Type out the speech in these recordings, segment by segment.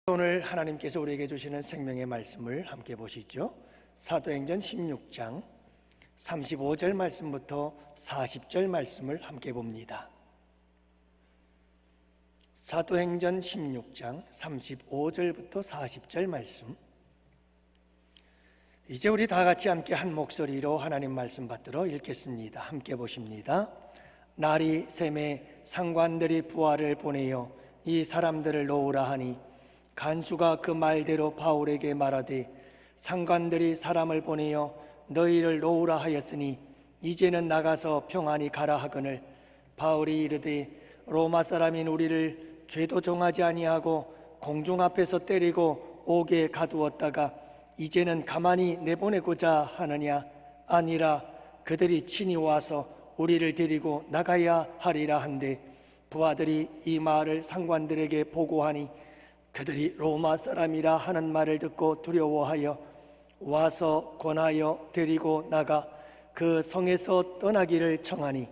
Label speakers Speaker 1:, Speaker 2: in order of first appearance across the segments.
Speaker 1: 오늘 하나님께서 우리에게 주시는 생명의 말씀을 함께 보시죠. 사도행전 16장 35절 말씀부터 40절 말씀을 함께 봅니다. 사도행전 16장 35절부터 40절 말씀. 이제 우리 다 같이 함께 한 목소리로 하나님 말씀 받들어 읽겠습니다. 함께 보십니다. 날이 새매 상관들이 부하를 보내어 이 사람들을 놓으라 하니 간수가 그 말대로 바울에게 말하되 상관들이 사람을 보내어 너희를 놓으라 하였으니 이제는 나가서 평안히 가라 하거늘 바울이 이르되 로마 사람인 우리를 죄도 정하지 아니하고 공중 앞에서 때리고 옥에 가두었다가 이제는 가만히 내보내고자 하느냐? 아니라 그들이 친히 와서 우리를 데리고 나가야 하리라 한데 부하들이 이 말을 상관들에게 보고하니 그들이 로마 사람이라 하는 말을 듣고 두려워하여 와서 권하여 데리고 나가 그 성에서 떠나기를 청하니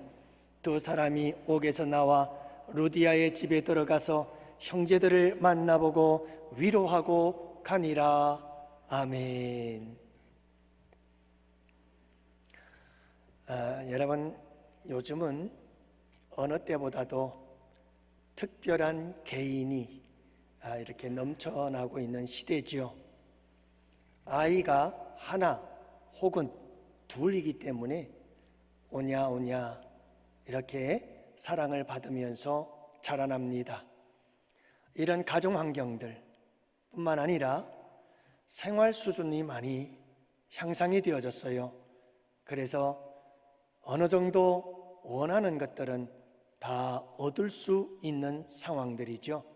Speaker 1: 두 사람이 옥에서 나와 루디아의 집에 들어가서 형제들을 만나보고 위로하고 가니라. 아멘. 여러분, 요즘은 어느 때보다도 특별한 개인이 이렇게 넘쳐나고 있는 시대지요. 아이가 하나 혹은 둘이기 때문에 오냐 이렇게 사랑을 받으면서 자라납니다. 이런 가정 환경들 뿐만 아니라 생활 수준이 많이 향상이 되어졌어요. 그래서 어느 정도 원하는 것들은 다 얻을 수 있는 상황들이죠.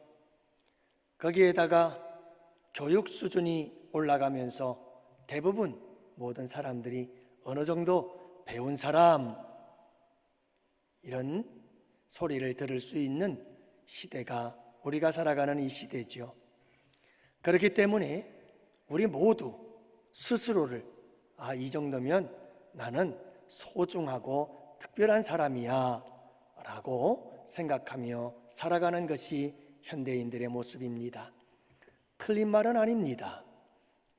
Speaker 1: 거기에다가 교육 수준이 올라가면서 대부분 모든 사람들이 어느 정도 배운 사람 이런 소리를 들을 수 있는 시대가 우리가 살아가는 이 시대죠. 그렇기 때문에 우리 모두 스스로를 이 정도면 나는 소중하고 특별한 사람이야 라고 생각하며 살아가는 것이 현대인들의 모습입니다. 틀린 말은 아닙니다.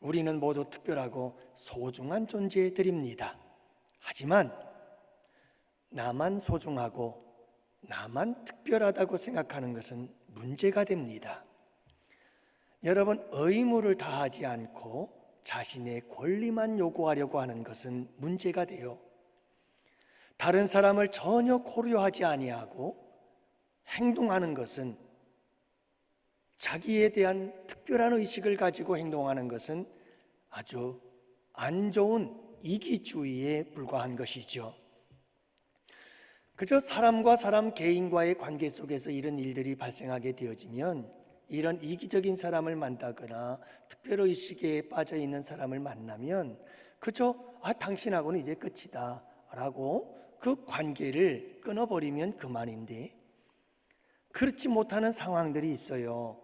Speaker 1: 우리는 모두 특별하고 소중한 존재들입니다. 하지만 나만 소중하고 나만 특별하다고 생각하는 것은 문제가 됩니다. 여러분, 의무를 다하지 않고 자신의 권리만 요구하려고 하는 것은 문제가 돼요. 다른 사람을 전혀 고려하지 아니하고 행동하는 것은, 자기에 대한 특별한 의식을 가지고 행동하는 것은 아주 안 좋은 이기주의에 불과한 것이죠. 그저 사람과 사람 개인과의 관계 속에서 이런 일들이 발생하게 되어지면 이런 이기적인 사람을 만나거나 특별의식에 빠져있는 사람을 만나면 그저 당신하고는 이제 끝이다 라고 그 관계를 끊어버리면 그만인데, 그렇지 못하는 상황들이 있어요.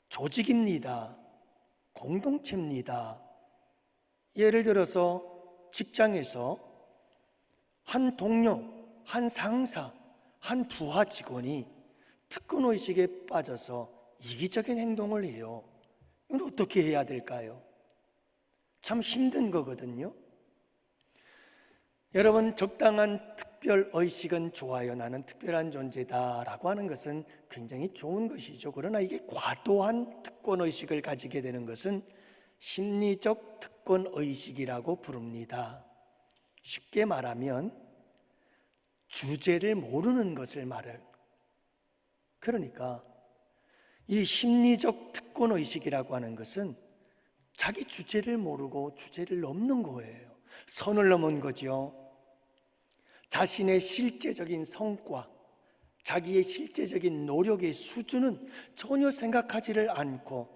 Speaker 1: 조직입니다. 공동체입니다. 예를 들어서 직장에서 한 동료, 한 상사, 한 부하 직원이 특권의식에 빠져서 이기적인 행동을 해요. 이건 어떻게 해야 될까요? 참 힘든 거거든요. 여러분, 적당한 특별의식은 좋아요. 나는 특별한 존재다라고 하는 것은 굉장히 좋은 것이죠. 그러나 이게 과도한 특권의식을 가지게 되는 것은 심리적 특권의식이라고 부릅니다. 쉽게 말하면 주제를 모르는 것을 말해요. 그러니까 이 심리적 특권의식이라고 하는 것은 자기 주제를 모르고 주제를 넘는 거예요. 선을 넘은 거죠. 자신의 실제적인 성과, 자기의 실제적인 노력의 수준은 전혀 생각하지를 않고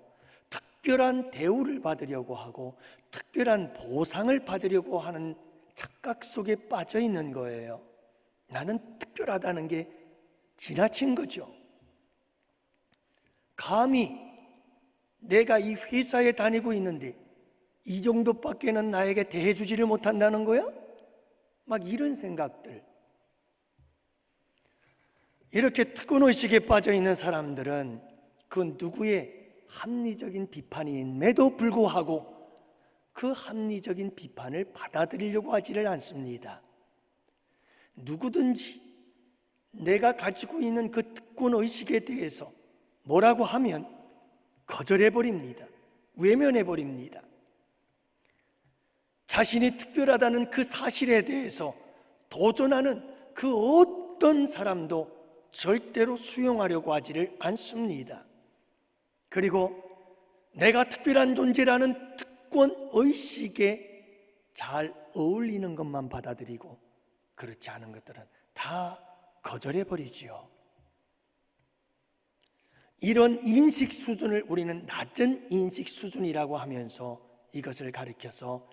Speaker 1: 특별한 대우를 받으려고 하고 특별한 보상을 받으려고 하는 착각 속에 빠져 있는 거예요. 나는 특별하다는 게 지나친 거죠. 감히 내가 이 회사에 다니고 있는데 이 정도밖에는 나에게 대해주지를 못한다는 거야? 막 이런 생각들. 이렇게 특권의식에 빠져 있는 사람들은 그 누구의 합리적인 비판임에도 불구하고 그 합리적인 비판을 받아들이려고 하지를 않습니다. 누구든지 내가 가지고 있는 그 특권의식에 대해서 뭐라고 하면 거절해버립니다. 외면해버립니다. 자신이 특별하다는 그 사실에 대해서 도전하는 그 어떤 사람도 절대로 수용하려고 하지를 않습니다. 그리고 내가 특별한 존재라는 특권의식에 잘 어울리는 것만 받아들이고 그렇지 않은 것들은 다 거절해버리지요. 이런 인식 수준을 우리는 낮은 인식 수준이라고 하면서 이것을 가리켜서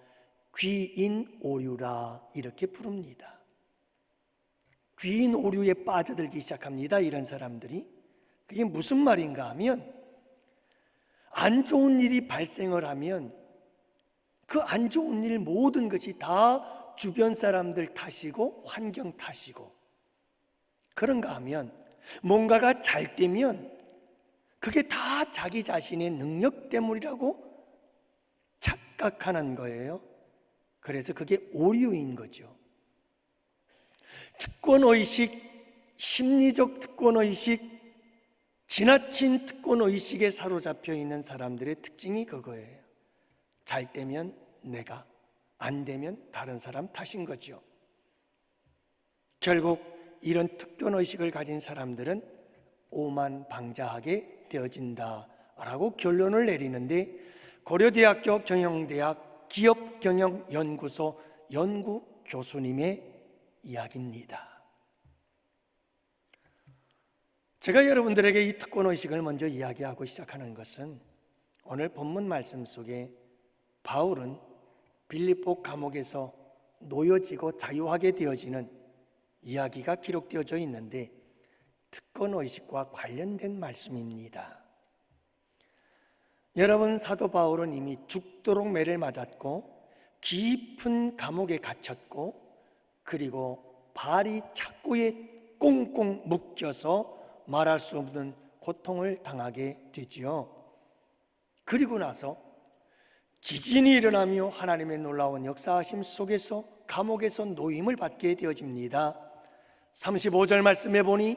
Speaker 1: 귀인오류라 이렇게 부릅니다. 귀인오류에 빠져들기 시작합니다. 이런 사람들이. 그게 무슨 말인가 하면 안 좋은 일이 발생을 하면 그 안 좋은 일 모든 것이 다 주변 사람들 탓이고 환경 탓이고, 그런가 하면 뭔가가 잘 되면 그게 다 자기 자신의 능력 때문이라고 착각하는 거예요. 그래서 그게 오류인 거죠. 특권의식, 심리적 특권의식, 지나친 특권의식에 사로잡혀 있는 사람들의 특징이 그거예요. 잘 되면 내가, 안 되면 다른 사람 탓인 거죠. 결국 이런 특권의식을 가진 사람들은 오만방자하게 되어진다라고 결론을 내리는데, 고려대학교 경영대학 기업경영연구소 연구교수님의 이야기입니다. 제가 여러분들에게 이 특권의식을 먼저 이야기하고 시작하는 것은 오늘 본문 말씀 속에 바울은 빌립보 감옥에서 놓여지고 자유하게 되어지는 이야기가 기록되어져 있는데 특권의식과 관련된 말씀입니다. 여러분, 사도 바울은 이미 죽도록 매를 맞았고 깊은 감옥에 갇혔고 그리고 발이 착고에 꽁꽁 묶여서 말할 수 없는 고통을 당하게 되지요. 그리고 나서 지진이 일어나며 하나님의 놀라운 역사하심 속에서 감옥에서 노임을 받게 되어집니다. 35절 말씀에 보니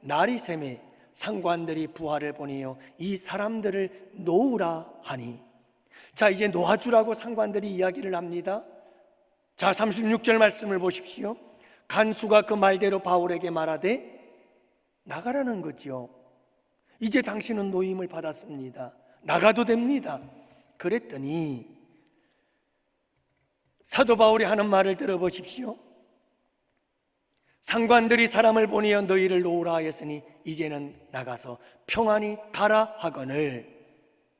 Speaker 1: 날이 새매 상관들이 부하를 보내어 이 사람들을 놓으라 하니, 자, 이제 놓아주라고 상관들이 이야기를 합니다. 자, 36절 말씀을 보십시오. 간수가 그 말대로 바울에게 말하되 나가라는 거죠. 이제 당신은 노임을 받았습니다. 나가도 됩니다. 그랬더니 사도 바울이 하는 말을 들어보십시오. 상관들이 사람을 보내어 너희를 놓으라 하였으니 이제는 나가서 평안히 가라 하거늘.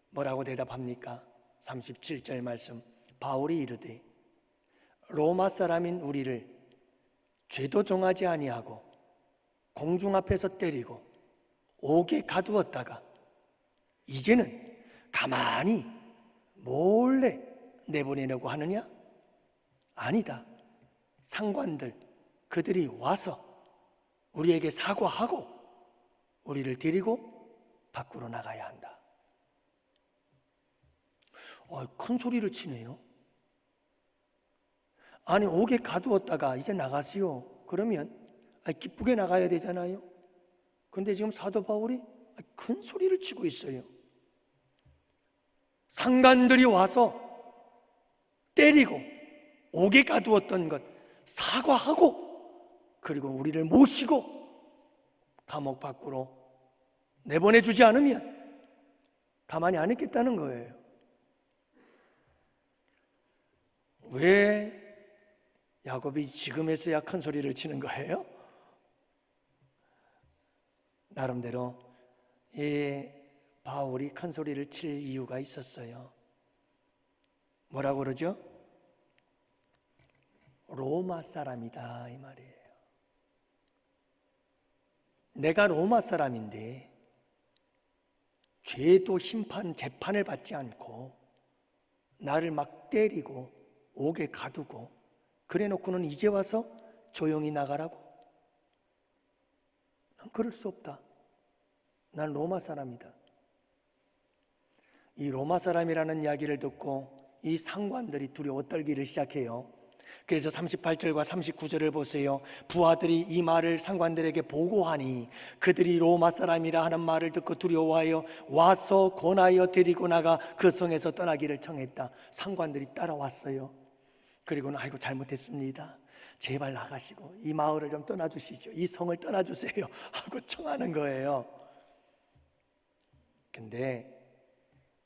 Speaker 1: 뭐라고 대답합니까? 37절 말씀, 바울이 이르되 로마 사람인 우리를 죄도 정하지 아니하고 공중 앞에서 때리고 옥에 가두었다가 이제는 가만히 몰래 내보내려고 하느냐? 아니다. 상관들, 그들이 와서 우리에게 사과하고 우리를 데리고 밖으로 나가야 한다. 큰 소리를 치네요. 아니, 옥에 가두었다가 이제 나가시오. 그러면 기쁘게 나가야 되잖아요. 그런데 지금 사도 바울이 큰 소리를 치고 있어요. 상관들이 와서 때리고 옥에 가두었던 것 사과하고 그리고 우리를 모시고 감옥 밖으로 내보내주지 않으면 가만히 안 있겠다는 거예요. 왜 야곱이 지금에서야 큰 소리를 치는 거예요? 나름대로 바울이 큰 소리를 칠 이유가 있었어요. 뭐라고 그러죠? 로마 사람이다 이 말이에요. 내가 로마 사람인데 죄도 심판, 재판을 받지 않고 나를 막 때리고 옥에 가두고 그래 놓고는 이제 와서 조용히 나가라고? 난 그럴 수 없다. 난 로마 사람이다. 이 로마 사람이라는 이야기를 듣고 이 상관들이 두려워 떨기를 시작해요. 그래서 38절과 39절을 보세요. 부하들이 이 말을 상관들에게 보고하니 그들이 로마 사람이라 하는 말을 듣고 두려워하여 와서 권하여 데리고 나가 그 성에서 떠나기를 청했다. 상관들이 따라왔어요. 그리고는 아이고 잘못했습니다, 제발 나가시고 이 마을을 좀 떠나주시죠, 이 성을 떠나주세요 하고 청하는 거예요. 근데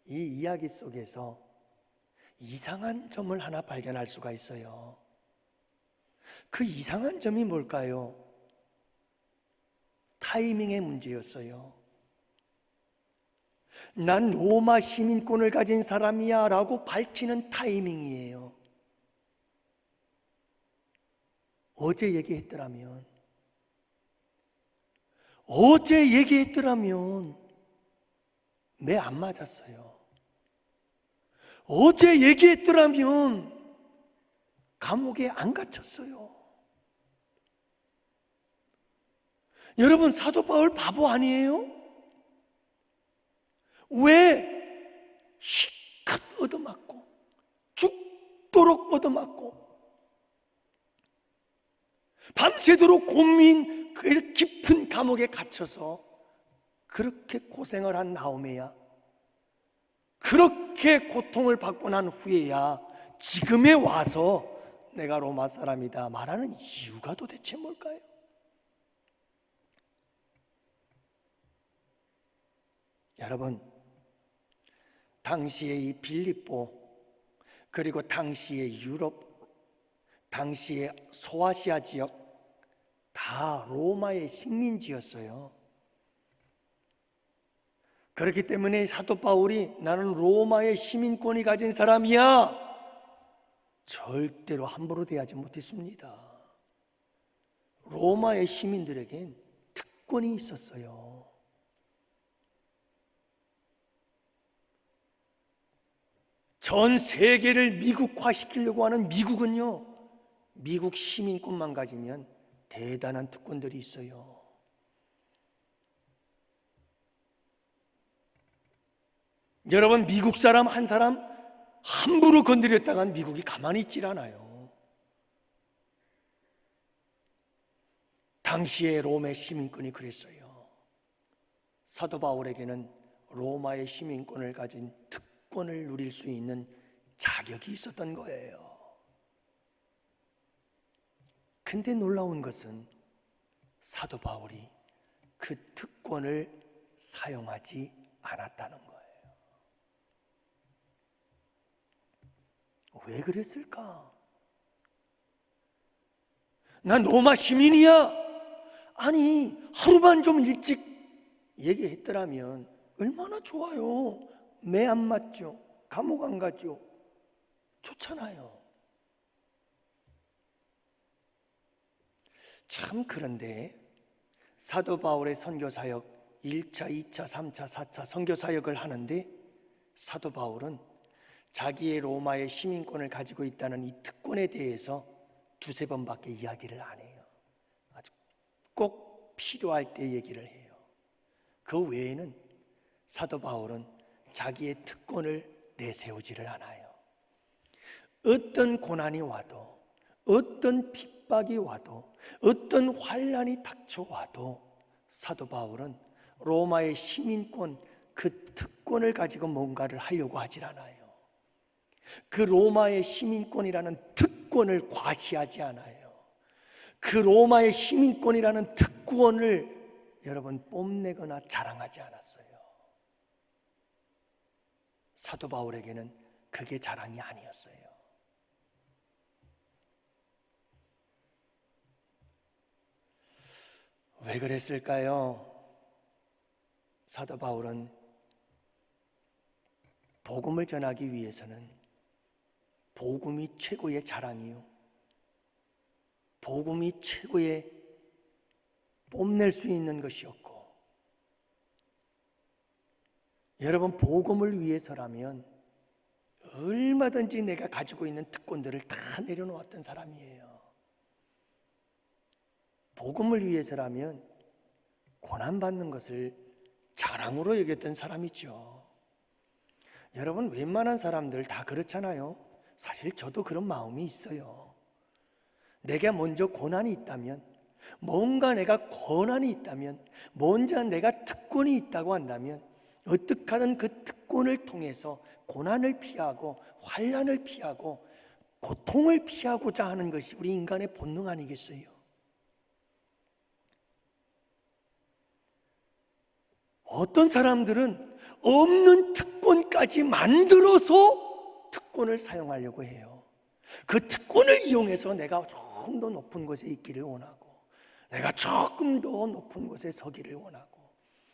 Speaker 1: 이 이야기 속에서 이상한 점을 하나 발견할 수가 있어요. 그 이상한 점이 뭘까요? 타이밍의 문제였어요. 난 로마 시민권을 가진 사람이야 라고 밝히는 타이밍이에요. 어제 얘기했더라면 매 안 맞았어요. 어제 얘기했더라면 감옥에 안 갇혔어요. 여러분, 사도 바울 바보 아니에요? 왜 실컷 얻어맞고 죽도록 얻어맞고 밤새도록 고민, 그 깊은 감옥에 갇혀서 그렇게 고생을 한 다음에야, 그렇게 고통을 받고 난 후에야 지금에 와서 내가 로마 사람이다 말하는 이유가 도대체 뭘까요? 여러분, 당시의 이 빌립보, 그리고 당시의 유럽, 당시의 소아시아 지역 다 로마의 식민지였어요. 그렇기 때문에 사도 바울이 나는 로마의 시민권이 가진 사람이야, 절대로 함부로 대하지 못했습니다. 로마의 시민들에겐 특권이 있었어요. 전 세계를 미국화시키려고 하는 미국은요, 미국 시민권만 가지면 대단한 특권들이 있어요. 여러분, 미국 사람 한 사람 함부로 건드렸다간 미국이 가만히 있질 않아요. 당시의 로마의 시민권이 그랬어요. 사도 바울에게는 로마의 시민권을 가진 특권을 누릴 수 있는 자격이 있었던 거예요. 근데 놀라운 것은 사도 바울이 그 특권을 사용하지 않았다는 거예요. 왜 그랬을까? 난 로마 시민이야. 아니, 하루만 좀 일찍 얘기했더라면 얼마나 좋아요. 매 안 맞죠? 감옥 안 가죠? 좋잖아요. 참, 그런데 사도 바울의 선교사역 1차, 2차, 3차, 4차 선교사역을 하는데 사도 바울은 자기의 로마의 시민권을 가지고 있다는 이 특권에 대해서 두세 번밖에 이야기를 안 해요. 아주 꼭 필요할 때 얘기를 해요. 그 외에는 사도 바울은 자기의 특권을 내세우지를 않아요. 어떤 고난이 와도, 어떤 핍박이 와도, 어떤 환난이 닥쳐와도 사도 바울은 로마의 시민권, 그 특권을 가지고 뭔가를 하려고 하질 않아요. 그 로마의 시민권이라는 특권을 과시하지 않아요. 그 로마의 시민권이라는 특권을 여러분 뽐내거나 자랑하지 않았어요. 사도 바울에게는 그게 자랑이 아니었어요. 왜 그랬을까요? 사도 바울은 복음을 전하기 위해서는 복음이 최고의 자랑이요, 복음이 최고의 뽐낼 수 있는 것이었고, 여러분, 복음을 위해서라면 얼마든지 내가 가지고 있는 특권들을 다 내려놓았던 사람이에요. 복음을 위해서라면 고난받는 것을 자랑으로 여겼던 사람이죠. 여러분, 웬만한 사람들 다 그렇잖아요. 사실 저도 그런 마음이 있어요. 내게 먼저 고난이 있다면, 뭔가 내가 권한이 있다면, 먼저 내가 특권이 있다고 한다면 어떻게 하든 그 특권을 통해서 고난을 피하고 환난을 피하고 고통을 피하고자 하는 것이 우리 인간의 본능 아니겠어요? 어떤 사람들은 없는 특권까지 만들어서 특권을 사용하려고 해요. 그 특권을 이용해서 내가 조금 더 높은 곳에 있기를 원하고, 내가 조금 더 높은 곳에 서기를 원하고,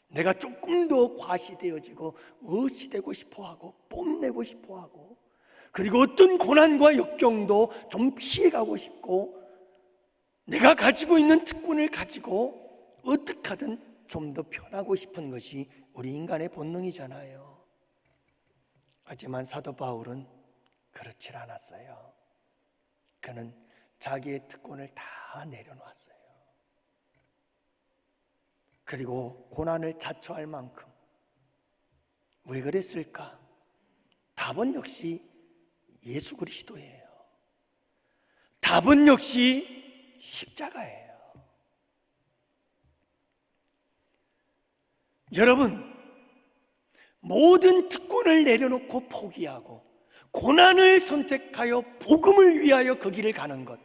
Speaker 1: 내가 조금 더 과시되어지고 의시되고 싶어하고 뽐내고 싶어하고, 그리고 어떤 고난과 역경도 좀 피해가고 싶고, 내가 가지고 있는 특권을 가지고 어떻게 하든 좀 더 편하고 싶은 것이 우리 인간의 본능이잖아요. 하지만 사도 바울은 그렇지 않았어요. 그는 자기의 특권을 다 내려놓았어요. 그리고 고난을 자초할 만큼. 왜 그랬을까? 답은 역시 예수 그리스도예요. 답은 역시 십자가예요. 여러분, 모든 특권을 내려놓고 포기하고 고난을 선택하여 복음을 위하여 그 길을 가는 것,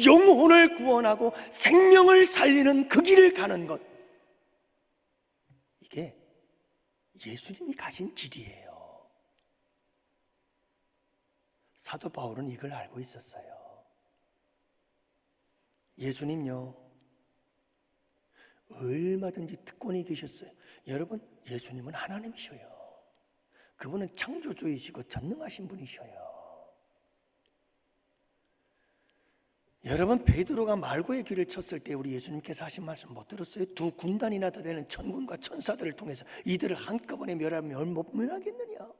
Speaker 1: 영혼을 구원하고 생명을 살리는 그 길을 가는 것, 이게 예수님이 가신 길이에요. 사도 바울은 이걸 알고 있었어요. 예수님요, 얼마든지 특권이 계셨어요. 여러분, 예수님은 하나님이셔요. 그분은 창조주이시고 전능하신 분이셔요. 여러분, 베드로가 말고의 길을 쳤을 때 우리 예수님께서 하신 말씀 못 들었어요? 두 군단이나 더 되는 천군과 천사들을 통해서 이들을 한꺼번에 멸하면 못 멸하겠느냐?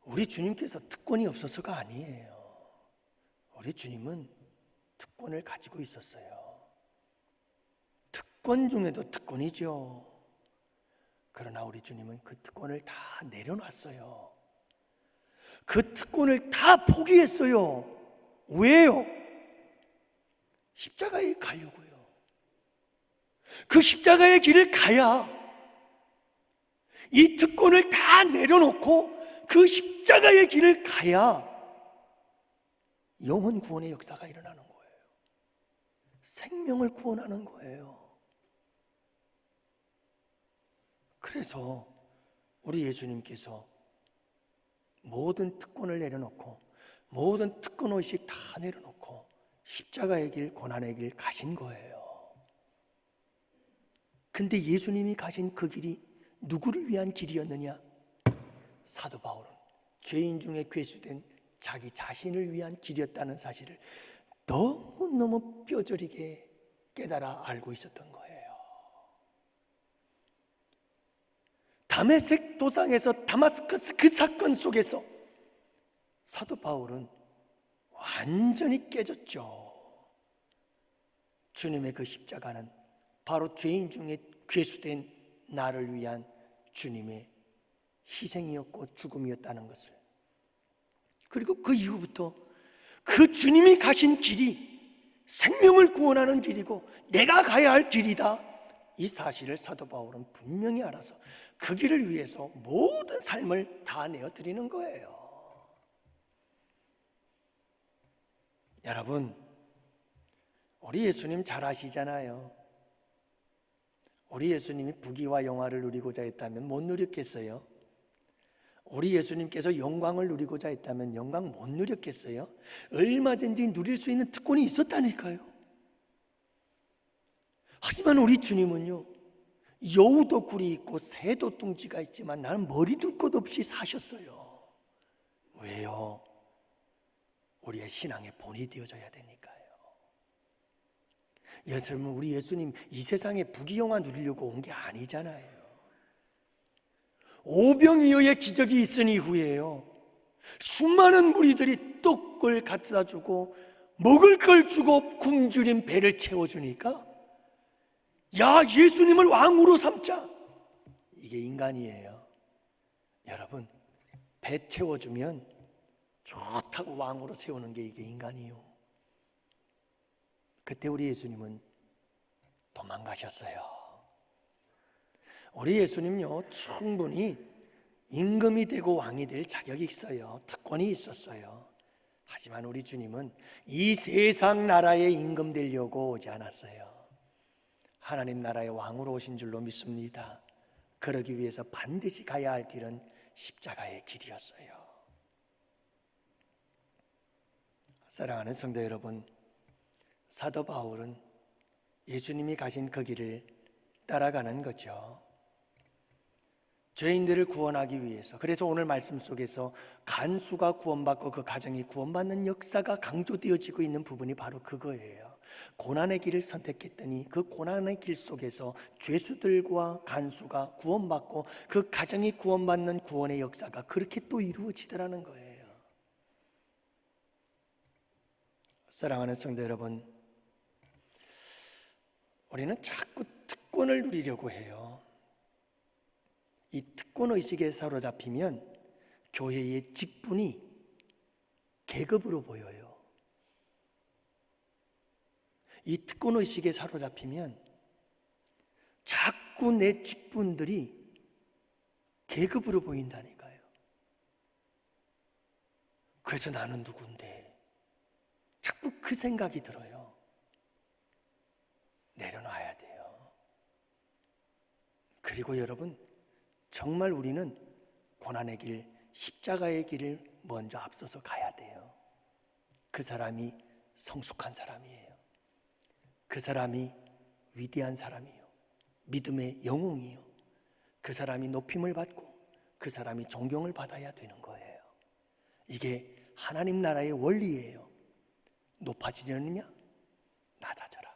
Speaker 1: 우리 주님께서 특권이 없어서가 아니에요. 우리 주님은 특권을 가지고 있었어요. 특권 중에도 특권이죠. 그러나 우리 주님은 그 특권을 다 내려놨어요. 그 특권을 다 포기했어요. 왜요? 십자가에 가려고요. 그 십자가의 길을 가야 이 특권을 다 내려놓고 그 십자가의 길을 가야 영혼 구원의 역사가 일어나는 거예요. 생명을 구원하는 거예요. 그래서 우리 예수님께서 모든 특권을 내려놓고 모든 특권의식 다 내려놓고 십자가의 길, 고난의 길 가신 거예요. 근데 예수님이 가신 그 길이 누구를 위한 길이었느냐? 사도 바울은 죄인 중에 괴수된 자기 자신을 위한 길이었다는 사실을 너무너무 뼈저리게 깨달아 알고 있었던 거예요. 다메섹 도상에서 다마스커스 그 사건 속에서 사도 바울은 완전히 깨졌죠. 주님의 그 십자가는 바로 죄인 중에 괴수된 나를 위한 주님의 희생이었고 죽음이었다는 것을, 그리고 그 이후부터 그 주님이 가신 길이 생명을 구원하는 길이고 내가 가야 할 길이다, 이 사실을 사도 바울은 분명히 알아서 그 길을 위해서 모든 삶을 다 내어드리는 거예요. 여러분, 우리 예수님 잘 아시잖아요. 우리 예수님이 부귀와 영화를 누리고자 했다면 못 누렸겠어요? 우리 예수님께서 영광을 누리고자 했다면 영광 못 누렸겠어요? 얼마든지 누릴 수 있는 특권이 있었다니까요. 하지만 우리 주님은요, 여우도 굴이 있고 새도 둥지가 있지만 나는 머리 둘 것 없이 사셨어요. 왜요? 우리의 신앙의 본이 되어져야 되니까요. 여러분, 우리 예수님 이 세상에 부귀영화 누리려고 온 게 아니잖아요. 오병이어의 기적이 있은 이후에요, 수많은 무리들이 떡을 갖다 주고 먹을 걸 주고 굶주린 배를 채워주니까 야, 예수님을 왕으로 삼자, 이게 인간이에요. 여러분, 배 채워주면 좋다고 왕으로 세우는 게 이게 인간이요. 그때 우리 예수님은 도망가셨어요. 우리 예수님요, 충분히 임금이 되고 왕이 될 자격이 있어요. 특권이 있었어요. 하지만 우리 주님은 이 세상 나라의 임금 되려고 오지 않았어요. 하나님 나라의 왕으로 오신 줄로 믿습니다. 그러기 위해서 반드시 가야 할 길은 십자가의 길이었어요. 사랑하는 성도 여러분, 사도 바울은 예수님이 가신 그 길을 따라가는 거죠. 죄인들을 구원하기 위해서. 그래서 오늘 말씀 속에서 간수가 구원받고 그 가정이 구원받는 역사가 강조되어지고 있는 부분이 바로 그거예요. 고난의 길을 선택했더니 그 고난의 길 속에서 죄수들과 간수가 구원받고 그 가정이 구원받는 구원의 역사가 그렇게 또 이루어지더라는 거예요. 사랑하는 성도 여러분, 우리는 자꾸 특권을 누리려고 해요. 이 특권의식에 사로잡히면 교회의 직분이 계급으로 보여요. 이 특권의식에 사로잡히면 자꾸 내 직분들이 계급으로 보인다니까요. 그래서 나는 누군데? 자꾸 그 생각이 들어요. 내려놔야 돼요. 그리고 여러분, 정말 우리는 고난의 길, 십자가의 길을 먼저 앞서서 가야 돼요. 그 사람이 성숙한 사람이에요. 그 사람이 위대한 사람이에요. 믿음의 영웅이요. 그 사람이 높임을 받고 그 사람이 존경을 받아야 되는 거예요. 이게 하나님 나라의 원리예요. 높아지려느냐? 낮아져라.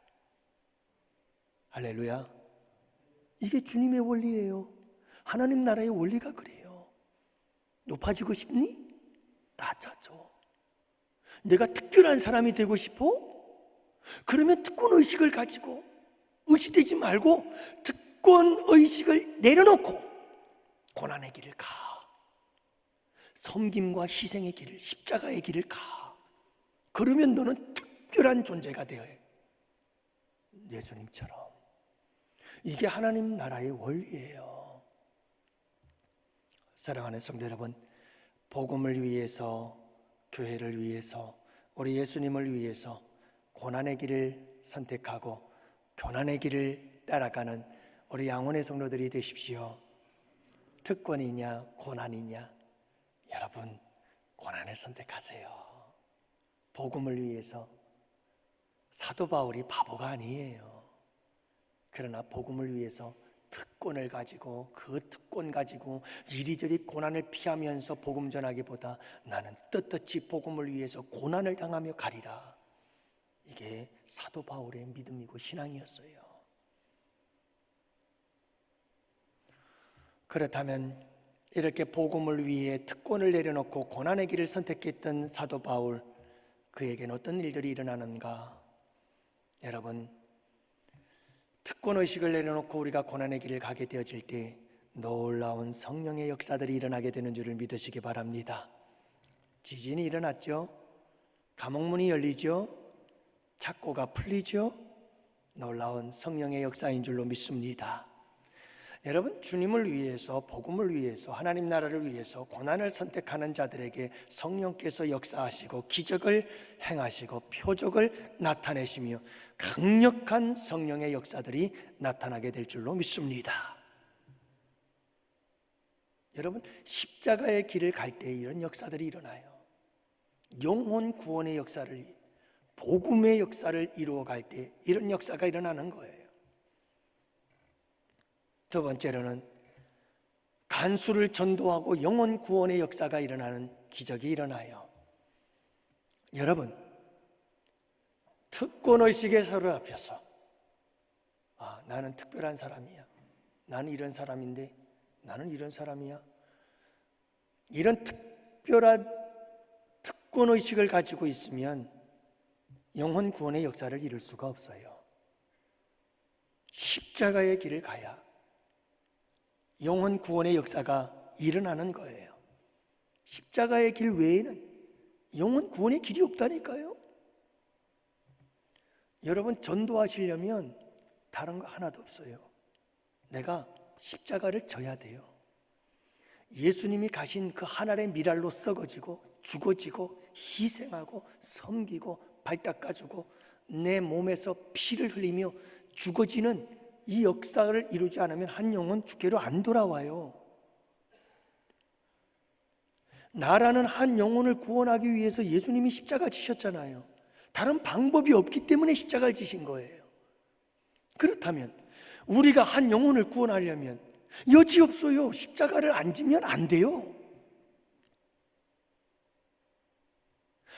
Speaker 1: 할렐루야. 이게 주님의 원리예요. 하나님 나라의 원리가 그래요. 높아지고 싶니? 낮아져. 내가 특별한 사람이 되고 싶어? 그러면 특권의식을 가지고 의식되지 말고 특권의식을 내려놓고 고난의 길을 가. 섬김과 희생의 길을, 십자가의 길을 가. 그러면 너는 특별한 존재가 되어요. 예수님처럼. 이게 하나님 나라의 원리예요. 사랑하는 성도 여러분, 복음을 위해서, 교회를 위해서, 우리 예수님을 위해서 고난의 길을 선택하고 고난의 길을 따라가는 우리 양원의 성도들이 되십시오. 특권이냐 고난이냐? 여러분, 고난을 선택하세요. 복음을 위해서. 사도 바울이 바보가 아니에요. 그러나 복음을 위해서 특권을 가지고 그 특권 가지고 이리저리 고난을 피하면서 복음 전하기보다 나는 떳떳이 복음을 위해서 고난을 당하며 가리라. 이게 사도 바울의 믿음이고 신앙이었어요. 그렇다면 이렇게 복음을 위해 특권을 내려놓고 고난의 길을 선택했던 사도 바울, 그에게는 어떤 일들이 일어나는가? 여러분, 특권의식을 내려놓고 우리가 고난의 길을 가게 되어질 때 놀라운 성령의 역사들이 일어나게 되는 줄을 믿으시기 바랍니다. 지진이 일어났죠? 감옥문이 열리죠? 착고가 풀리죠? 놀라운 성령의 역사인 줄로 믿습니다. 여러분, 주님을 위해서, 복음을 위해서, 하나님 나라를 위해서 고난을 선택하는 자들에게 성령께서 역사하시고 기적을 행하시고 표적을 나타내시며 강력한 성령의 역사들이 나타나게 될 줄로 믿습니다. 여러분, 십자가의 길을 갈 때 이런 역사들이 일어나요. 영혼 구원의 역사를, 복음의 역사를 이루어갈 때 이런 역사가 일어나는 거예요. 두 번째로는 간수를 전도하고 영혼 구원의 역사가 일어나는 기적이 일어나요. 여러분, 특권의식에 사로잡혀서 나는 특별한 사람이야. 나는 이런 사람인데 나는 이런 사람이야. 이런 특별한 특권의식을 가지고 있으면 영혼 구원의 역사를 이룰 수가 없어요. 십자가의 길을 가야 영혼 구원의 역사가 일어나는 거예요. 십자가의 길 외에는 영혼 구원의 길이 없다니까요. 여러분, 전도하시려면 다른 거 하나도 없어요. 내가 십자가를 져야 돼요. 예수님이 가신 그 하늘의 미랄로 썩어지고 죽어지고 희생하고 섬기고 발 닦아주고 내 몸에서 피를 흘리며 죽어지는 이 역사를 이루지 않으면 한 영혼 주께로 안 돌아와요. 나라는 한 영혼을 구원하기 위해서 예수님이 십자가 지셨잖아요. 다른 방법이 없기 때문에 십자가를 지신 거예요. 그렇다면 우리가 한 영혼을 구원하려면 여지없어요. 십자가를 안 지면 안 돼요.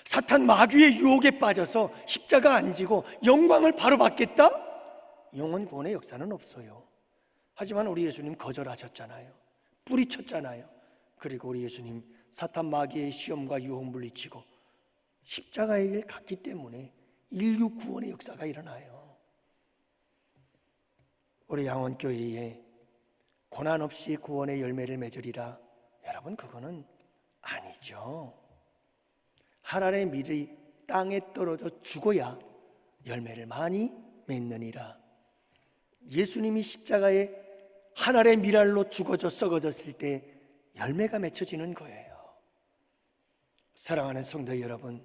Speaker 1: 사탄 마귀의 유혹에 빠져서 십자가 안 지고 영광을 바로 받겠다? 영혼 구원의 역사는 없어요. 하지만 우리 예수님 거절하셨잖아요. 뿌리쳤잖아요. 그리고 우리 예수님 사탄 마귀의 시험과 유혹 물리치고 십자가의 길 갔기 때문에 인류 구원의 역사가 일어나요. 우리 양원교회에 고난 없이 구원의 열매를 맺으리라. 여러분, 그거는 아니죠. 하나님의 밀이 땅에 떨어져 죽어야 열매를 많이 맺느니라. 예수님이 십자가에 하나님의 밀알로 죽어져 썩어졌을 때 열매가 맺혀지는 거예요. 사랑하는 성도 여러분,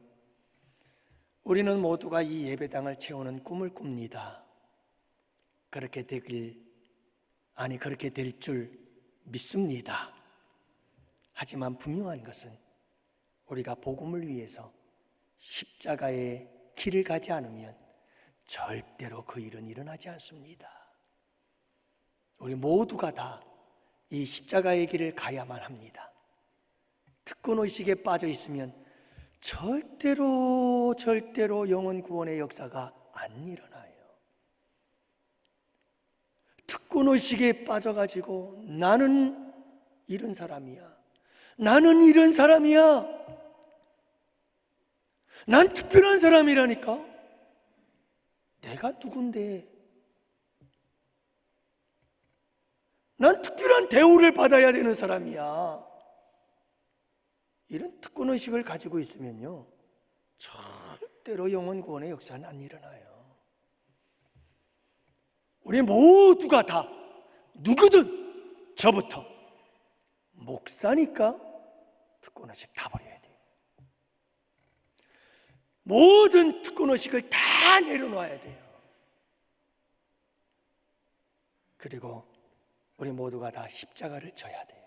Speaker 1: 우리는 모두가 이 예배당을 채우는 꿈을 꿉니다. 그렇게 될 줄 믿습니다. 하지만 분명한 것은 우리가 복음을 위해서 십자가의 길을 가지 않으면 절대로 그 일은 일어나지 않습니다. 우리 모두가 다 이 십자가의 길을 가야만 합니다. 특권의식에 빠져 있으면 절대로 영혼 구원의 역사가 안 일어나요. 특권의식에 빠져가지고 나는 이런 사람이야, 나는 이런 사람이야, 난 특별한 사람이라니까. 내가 누군데? 난 특별한 대우를 받아야 되는 사람이야. 이런 특권의식을 가지고 있으면요, 절대로 영혼 구원의 역사는 안 일어나요. 우리 모두가 다 누구든 저부터 목사니까 특권의식 다 버려야 돼요. 모든 특권의식을 다 내려놔야 돼요. 그리고 우리 모두가 다 십자가를 져야 돼요.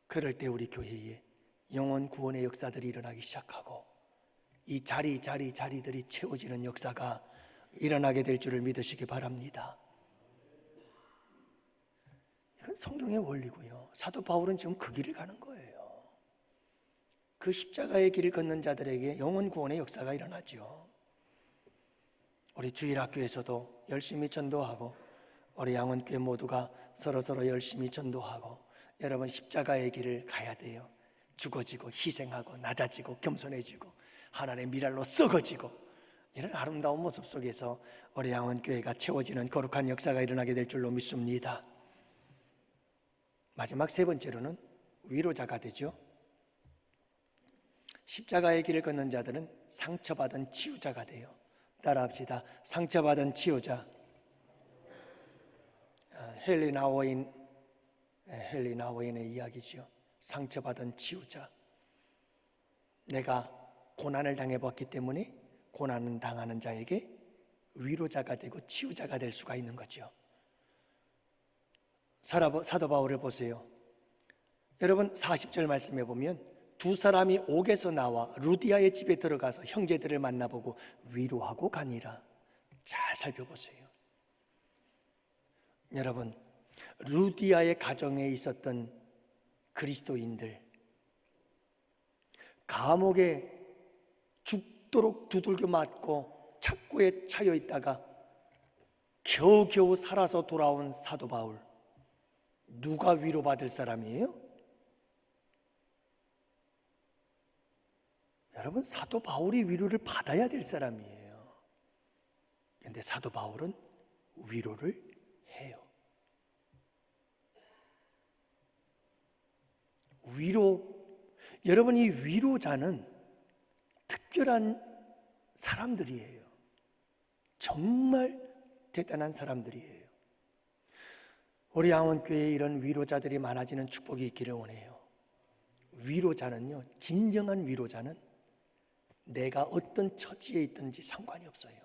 Speaker 1: 그럴 때 우리 교회에 영혼 구원의 역사들이 일어나기 시작하고 이 자리들이 채워지는 역사가 일어나게 될 줄을 믿으시기 바랍니다. 이건 성경의 원리고요. 사도 바울은 지금 그 길을 가는 거예요. 그 십자가의 길을 걷는 자들에게 영혼 구원의 역사가 일어나죠. 우리 주일학교에서도 열심히 전도하고 우리 양원교회 모두가 서로 열심히 전도하고 여러분 십자가의 길을 가야 돼요. 죽어지고 희생하고 낮아지고 겸손해지고 하나님의 미랄로 썩어지고 이런 아름다운 모습 속에서 우리 양원교회가 채워지는 거룩한 역사가 일어나게 될 줄로 믿습니다. 마지막 세 번째로는 위로자가 되죠. 십자가의 길을 걷는 자들은 상처받은 치유자가 돼요. 따라합시다. 상처받은 치유자. 헬리나 워인의 이야기죠. 상처받은 치유자. 내가 고난을 당해봤기 때문에 고난을 당하는 자에게 위로자가 되고 치유자가 될 수가 있는 거죠. 사도 바울을 보세요. 여러분 40절 말씀해 보면 두 사람이 옥에서 나와 루디아의 집에 들어가서 형제들을 만나보고 위로하고 가니라. 잘 살펴보세요. 여러분, 루디아의 가정에 있었던 그리스도인들, 감옥에 죽도록 두들겨 맞고 착고에 차여 있다가 겨우겨우 살아서 돌아온 사도 바울, 누가 위로받을 사람이에요? 여러분, 사도 바울이 위로를 받아야 될 사람이에요. 그런데 사도 바울은 위로를 해요. 여러분, 이 위로자는 특별한 사람들이에요. 정말 대단한 사람들이에요. 우리 양원교회에 이런 위로자들이 많아지는 축복이 있기를 원해요. 위로자는요, 진정한 위로자는 내가 어떤 처지에 있든지 상관이 없어요.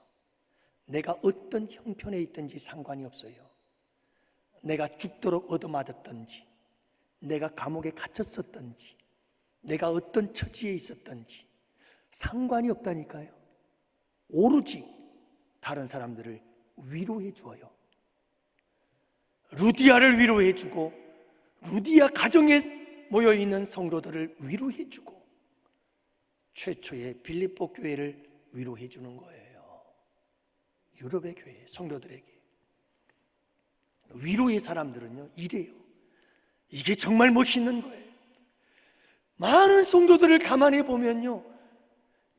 Speaker 1: 내가 어떤 형편에 있든지 상관이 없어요. 내가 죽도록 얻어맞았든지, 내가 감옥에 갇혔었든지, 내가 어떤 처지에 있었든지 상관이 없다니까요. 오로지 다른 사람들을 위로해 주어요. 루디아를 위로해 주고, 루디아 가정에 모여있는 성도들을 위로해 주고, 최초의 빌립보 교회를 위로해 주는 거예요. 유럽의 교회 성도들에게. 위로의 사람들은요, 이래요. 이게 정말 멋있는 거예요. 많은 성도들을 가만히 보면요,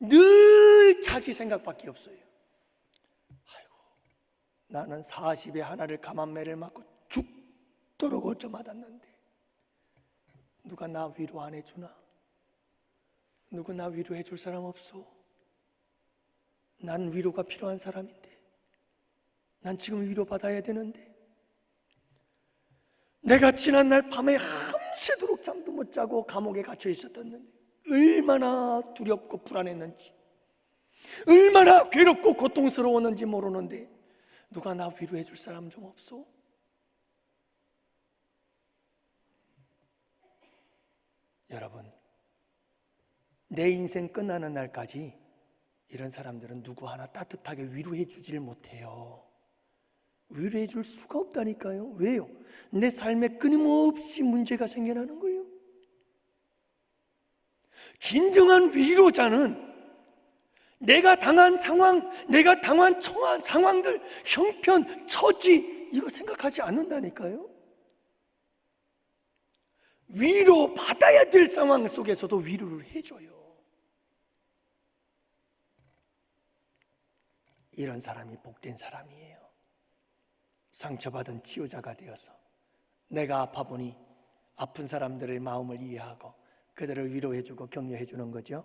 Speaker 1: 늘 자기 생각밖에 없어요. 아이고, 나는 40에 하나를 감한매를 맞고 죽도록 얻어맞았는데 누가 나 위로 안 해주나? 누구 나 위로해 줄 사람 없어? 난 위로가 필요한 사람인데, 난 지금 위로받아야 되는데, 내가 지난날 밤에 밤새도록 잠도 못 자고 감옥에 갇혀 있었던데 얼마나 두렵고 불안했는지, 얼마나 괴롭고 고통스러웠는지 모르는데 누가 나 위로해 줄 사람 좀 없어? 여러분, 내 인생 끝나는 날까지 이런 사람들은 누구 하나 따뜻하게 위로해 주질 못해요. 위로해 줄 수가 없다니까요. 왜요? 내 삶에 끊임없이 문제가 생겨나는 걸요. 진정한 위로자는 내가 당한 상황, 내가 당한 처한 상황들, 형편, 처지, 이거 생각하지 않는다니까요. 위로 받아야 될 상황 속에서도 위로를 해줘요. 이런 사람이 복된 사람이에요. 상처받은 치유자가 되어서 내가 아파 보니 아픈 사람들의 마음을 이해하고 그들을 위로해주고 격려해주는 거죠.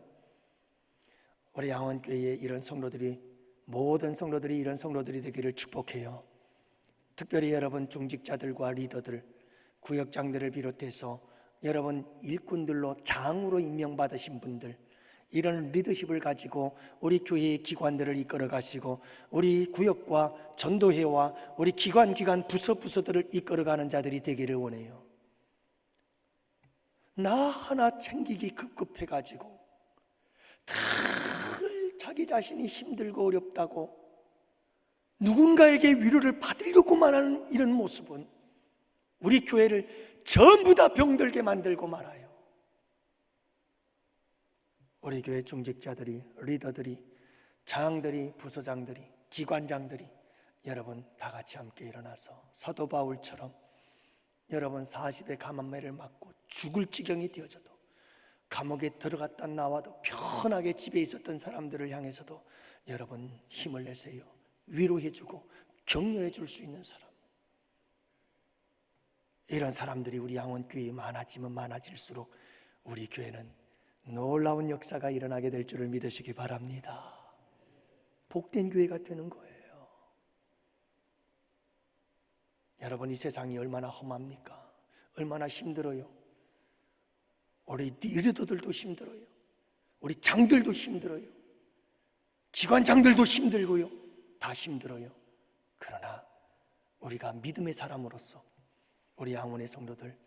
Speaker 1: 우리 양원교회에 이런 성도들이, 모든 성도들이 이런 성도들이 되기를 축복해요. 특별히 여러분 중직자들과 리더들, 구역장들을 비롯해서 여러분 일꾼들로 장으로 임명받으신 분들, 이런 리더십을 가지고 우리 교회의 기관들을 이끌어 가시고 우리 구역과 전도회와 우리 기관 부서들을 이끌어가는 자들이 되기를 원해요. 나 하나 챙기기 급급해 가지고 늘 자기 자신이 힘들고 어렵다고 누군가에게 위로를 받으려고만 하는 이런 모습은 우리 교회를 전부 다 병들게 만들고 말아요. 우리 교회 중직자들이, 리더들이, 장들이, 부서장들이, 기관장들이 여러분 다 같이 함께 일어나서 사도 바울처럼 여러분 40의 감한매를 맞고 죽을 지경이 되어져도 감옥에 들어갔다 나와도 편하게 집에 있었던 사람들을 향해서도 여러분 힘을 내세요. 위로해주고 격려해 줄 수 있는 사람, 이런 사람들이 우리 양원교회에 많아지면 많아질수록 우리 교회는 놀라운 역사가 일어나게 될 줄을 믿으시기 바랍니다. 복된 교회가 되는 거예요. 여러분, 이 세상이 얼마나 험합니까? 얼마나 힘들어요. 우리 리더들도 힘들어요. 우리 장들도 힘들어요. 기관장들도 힘들고요. 다 힘들어요. 그러나 우리가 믿음의 사람으로서 우리 양원의 성도들,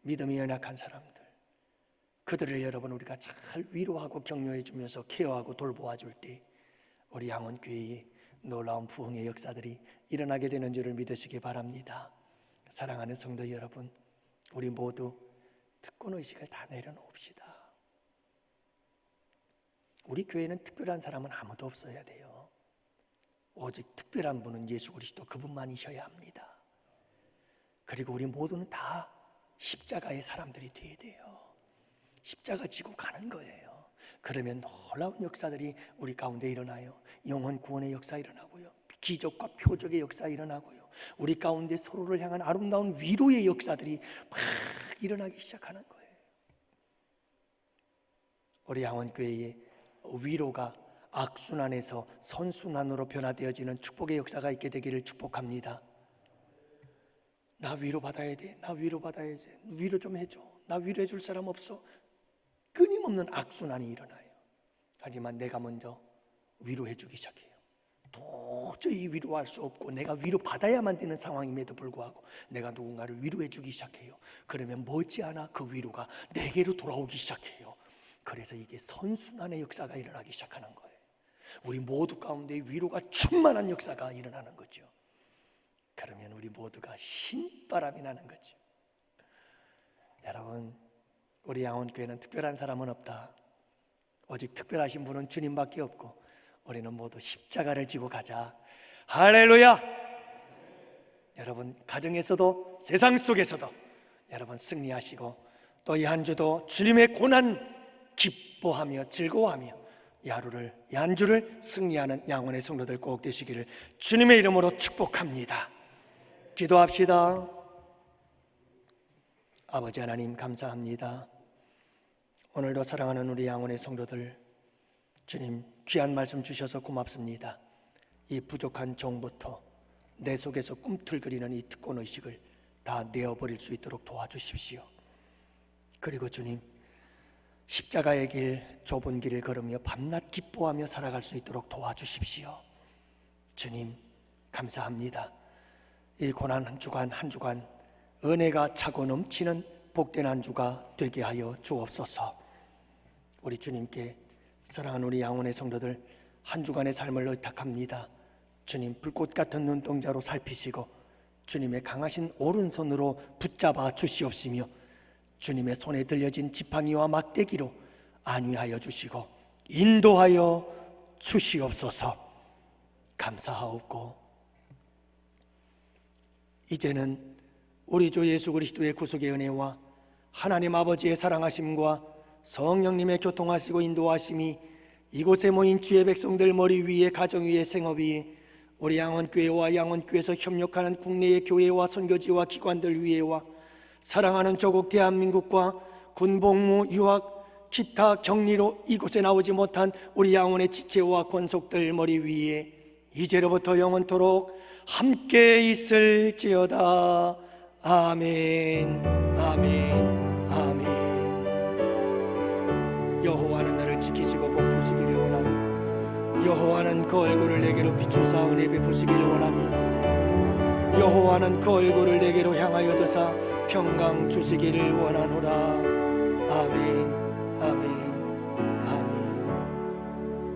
Speaker 1: 믿음이 연약한 사람들, 그들을 여러분 우리가 잘 위로하고 격려해 주면서 케어하고 돌보아 줄 때 우리 양원교회에 놀라운 부흥의 역사들이 일어나게 되는 줄을 믿으시기 바랍니다. 사랑하는 성도 여러분, 우리 모두 특권의식을 다 내려놓읍시다. 우리 교회는 특별한 사람은 아무도 없어야 돼요. 오직 특별한 분은 예수 그리스도, 그분만이셔야 합니다. 그리고 우리 모두는 다 십자가의 사람들이 돼야 돼요. 십자가 지고 가는 거예요. 그러면 놀라운 역사들이 우리 가운데 일어나요. 영혼 구원의 역사 일어나고요, 기적과 표적의 역사 일어나고요, 우리 가운데 서로를 향한 아름다운 위로의 역사들이 막 일어나기 시작하는 거예요. 우리 양원교회의 위로가 악순환에서 선순환으로 변화되어지는 축복의 역사가 있게 되기를 축복합니다. 나 위로받아야 돼. 나 위로받아야지. 위로 좀 해줘. 나 위로해 줄 사람 없어. 끊임없는 악순환이 일어나요. 하지만 내가 먼저 위로해 주기 시작해요. 도저히 위로할 수 없고 내가 위로받아야만 되는 상황임에도 불구하고 내가 누군가를 위로해 주기 시작해요. 그러면 머지않아 그 위로가 내게로 돌아오기 시작해요. 그래서 이게 선순환의 역사가 일어나기 시작하는 거예요. 우리 모두 가운데 위로가 충만한 역사가 일어나는 거죠. 그러면 우리 모두가 신바람이 나는 거죠. 여러분, 우리 양원교회는 특별한 사람은 없다. 오직 특별하신 분은 주님밖에 없고 우리는 모두 십자가를 지고 가자. 할렐루야! 여러분, 가정에서도 세상 속에서도 여러분 승리하시고 또 이 한 주도 주님의 고난 기뻐하며 즐거워하며 이 하루를, 이 한 주를 승리하는 양원의 성도들 꼭 되시기를 주님의 이름으로 축복합니다. 기도합시다. 아버지 하나님, 감사합니다. 오늘도 사랑하는 우리 양원의 성도들, 주님 귀한 말씀 주셔서 고맙습니다. 이 부족한 종부터 내 속에서 꿈틀거리는 이 특권의식을 다 내어버릴 수 있도록 도와주십시오. 그리고 주님, 십자가의 길, 좁은 길을 걸으며 밤낮 기뻐하며 살아갈 수 있도록 도와주십시오. 주님 감사합니다. 이 고난 한 주간 한 주간 은혜가 차고 넘치는 복된 한 주가 되게 하여 주옵소서. 우리 주님께 사랑하는 우리 양원의 성도들 한 주간의 삶을 의탁합니다. 주님 불꽃 같은 눈동자로 살피시고 주님의 강하신 오른손으로 붙잡아 주시옵시며 주님의 손에 들려진 지팡이와 막대기로 안위하여 주시고 인도하여 주시옵소서. 감사하옵고 이제는 우리 주 예수 그리스도의 구속의 은혜와 하나님 아버지의 사랑하심과 성령님의 교통하시고 인도하심이 이곳에 모인 주의 백성들 머리 위에, 가정 위에, 생업 위에, 우리 양원교회와 양원교회에서 협력하는 국내의 교회와 선교지와 기관들 위에와 사랑하는 조국 대한민국과 군복무, 유학, 기타 격리로 이곳에 나오지 못한 우리 양원의 지체와 권속들 머리 위에 이제로부터 영원토록 함께 있을지어다. 아멘, 아멘, 아멘. 여호와는 너를 지키시고 복 주시기를 원하며 여호와는 그 얼굴을 내게로 비추사 은혜 베푸시기를 원하며 여호와는 그 얼굴을 내게로 향하여 드사 평강 주시기를 원하노라.